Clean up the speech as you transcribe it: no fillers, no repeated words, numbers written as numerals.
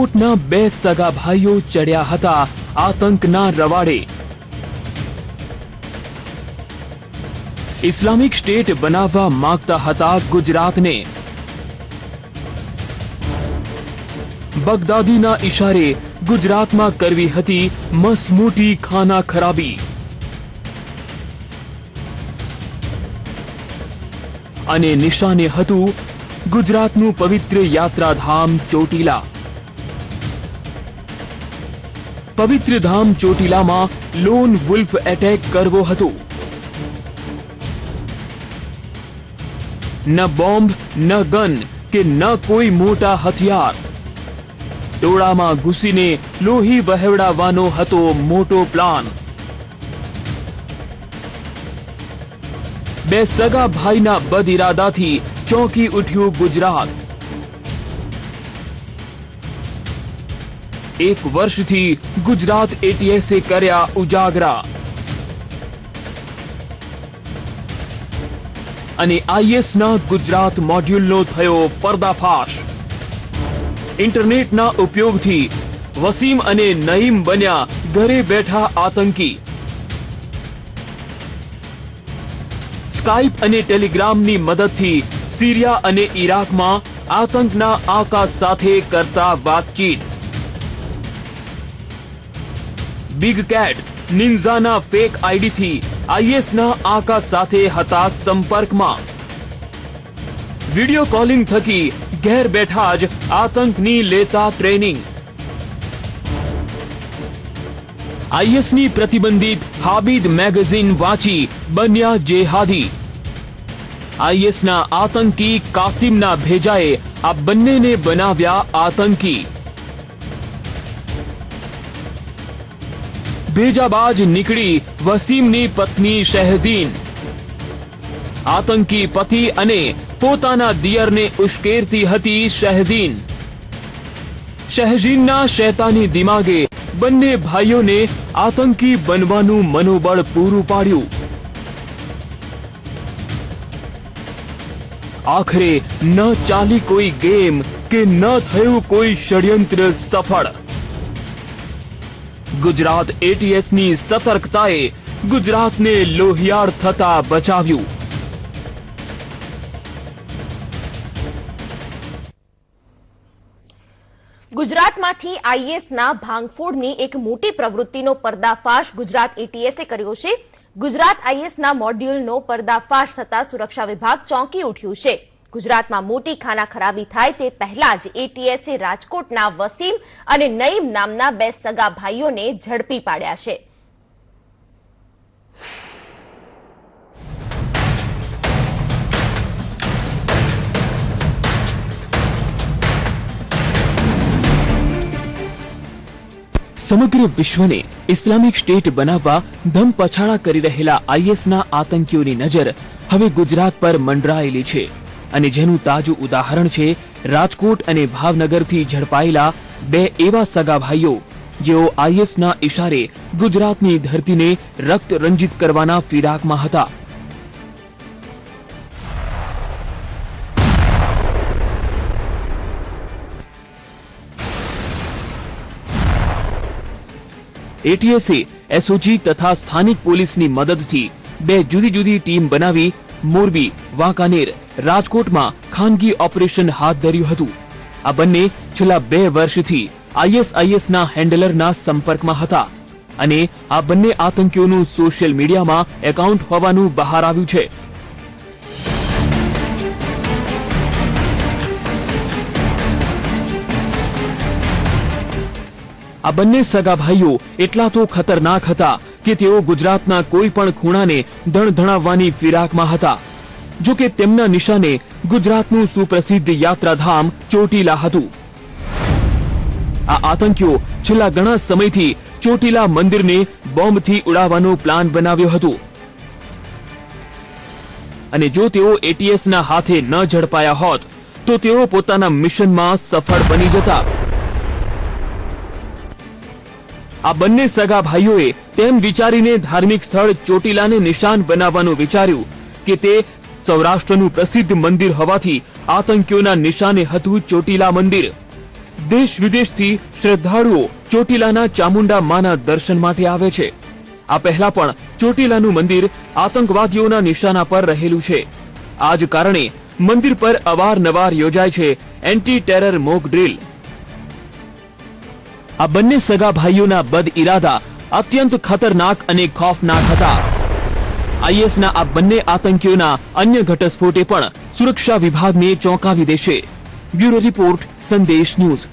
રાજકોટના બે સગા ભાઈઓ ચડ્યા હતા આતંકના રવાડે। ઇસ્લામિક સ્ટેટ બનાવવા માંગતા હતા ગુજરાતને। બગદાદીના ઇશારે ગુજરાતમાં કરવી હતી મસમોટી ખાના ખરાબી। અને નિશાને હતું ગુજરાતનું પવિત્ર યાત્રાધામ ચોટીલા। પવિત્ર ધામ ચોટીલામાં લોન વુલ્ફ એટેક કરવો હતો। ન બોમ્બ ન ગન કે ન કોઈ મોટા હથિયાર, ટોળામાં ઘૂસીને લોહી વહેવડાવવાનો હતો મોટો પ્લાન। બે સગા ભાઈના બદ ઇરાદાથી ચોંકી ઉઠ્યું ગુજરાત। એક વર્ષથી ગુજરાત એટીએસે કર્યા ઉજાગરા અને આઈએસના ગુજરાત મોડ્યુલનો થયો પર્દાફાશ। ઇન્ટરનેટના ઉપયોગથી વસીમ અને નઈમ બન્યા ઘરે બેઠા આતંકી। સ્કાઇપ અને ટેલિગ્રામની મદદથી સિરિયા અને ઇરાકમાં આતંકના આકા સાથે કરતા વાતચીત। બિગ કેટ નિન્જાના ફેક આઈડીથી આઈએસના આકા સાથે હતા સંપર્કમાં। વિડિયો કોલિંગ થકી ઘેર બેઠા જ આતંકની લેતા ટ્રેનિંગ। આઈએસની પ્રતિબંધિત હાબીદ મેગેઝિન વાંચી બન્યા જેહાદી। આઈએસના આતંકી કાસિમના ભેજાએ આ બંનેને બનાવ્યા આતંકી। ભેજાબાજ નીકળી વસીમની પત્ની શહેઝીન। આતંકી પતિ અને પોતાના દિયરને ઉશ્કેરતી હતી શહેઝીન। શહેઝીનના શૈતાની દિમાગે બંને ભાઈઓને આતંકી બનવાનું મનોબળ પૂરું પાડ્યું। આખરે ન ચાલી કોઈ ગેમ કે ન થયું કોઈ ષડયંત્ર સફળ। ગુજરાત એટીએસની સતર્કતાએ ગુજરાતને લોહિયાળ થતા બચાવ્યું। ગુજરાતમાંથી આઈએસના ભાંગફોડની એક મોટી પ્રવૃત્તિનો પર્દાફાશ ગુજરાત એટીએસે કર્યો છે। ગુજરાત આઈએસના મોડ્યુલનો પર્દાફાશ થતા સુરક્ષા વિભાગ ચોંકી ઉઠ્યું છે। ગુજરાતમાં મોટી ખાના ખરાબી થાય તે પહેલા જ એટીએસે રાજકોટના વસીમ અને નઈમ નામના બે સગા ભાઈઓને ઝડપી પાડ્યા છે। સમગ્ર વિશ્વને ઇસ્લામિક સ્ટેટ બનાવવા ધમ પછાડા કરી રહેલા આઈએસના આતંકીઓની નજર હવે ગુજરાત પર મંડરાયેલી છે અને જેનું તાજું ઉદાહરણ છે રાજકોટ અને ભાવનગરથી ઝડપાયેલા બે એવા સગા ભાઈઓ જેઓ આઈએસના ઇશારે ગુજરાતની ધરતીને રક્ત રંજિત કરવાના ફિરાકમાં હતા। એટીએસે એસઓજી તથા સ્થાનિક પોલીસની મદદથી બે જુદી જુદી ટીમ બનાવી મોરબી, વાંકાનેર, રાજકોટમાં ખાનગી ઓપરેશન હાથ ધર્યું હતું। આ બંને છેલ્લા 2 વર્ષથી આઈએસના હેન્ડલરના સંપર્કમાં હતા અને આ બંને આતંકીઓનું સોશિયલ મીડિયામાં એકાઉન્ટ હોવાનું બહાર આવ્યું છે। આ બંને સગા ભાઈઓ એટલા તો ખતરનાક હતા કે તેઓ ગુજરાતના કોઈ પણ ખૂણાને ધણધણાવવાની ફિરાકમાં હતા। જો કે તેમના નિશાને ગુજરાતનું સુપ્રસિદ્ધ યાત્રાધામ ચોટીલા હતું। આ આતંકીઓ છેલ્લા ઘણા સમયથી ચોટીલા મંદિરને બોમ્બથી ઉડાવવાનો પ્લાન બનાવ્યો હતો અને જો તેઓ એટીએસના હાથે ન ઝડપાયા હોત તો તેઓ પોતાના મિશનમાં સફળ બની જતા। આ બંને સગા ભાઈઓએ તેમ વિચારીને ધાર્મિક સ્થળ ચોટીલાને નિશાન બનાવવાનું વિચાર્યું કે તે સૌરાષ્ટ્રનું પ્રસિદ્ધ મંદિર હોવાથી આતંકીઓના નિશાને હતું ચોટીલા મંદિર। દેશ વિદેશથી શ્રદ્ધાળુઓ ચોટીલાના ચામુંડા માના દર્શન માટે આવે છે. આ પહેલા પણ ચોટીલાનું મંદિર આતંકવાદીઓના નિશાના પર રહેલું છે. આ જ કારણે મંદિર પર અવારનવાર યોજાય છે એન્ટી ટેરર મોક ડ્રીલ. આ બંને સગા ભાઈઓના બદ ઇરાદા અત્યંત ખતરનાક અને ખૌફનાક હતા. આઈએસના આ બંને આતંકીઓના અન્ય ઘટસ્ફોટે પણ સુરક્ષા વિભાગને ચોંકાવી દેશે. બ્યુરો રિપોર્ટ, સંદેશ ન્યૂઝ.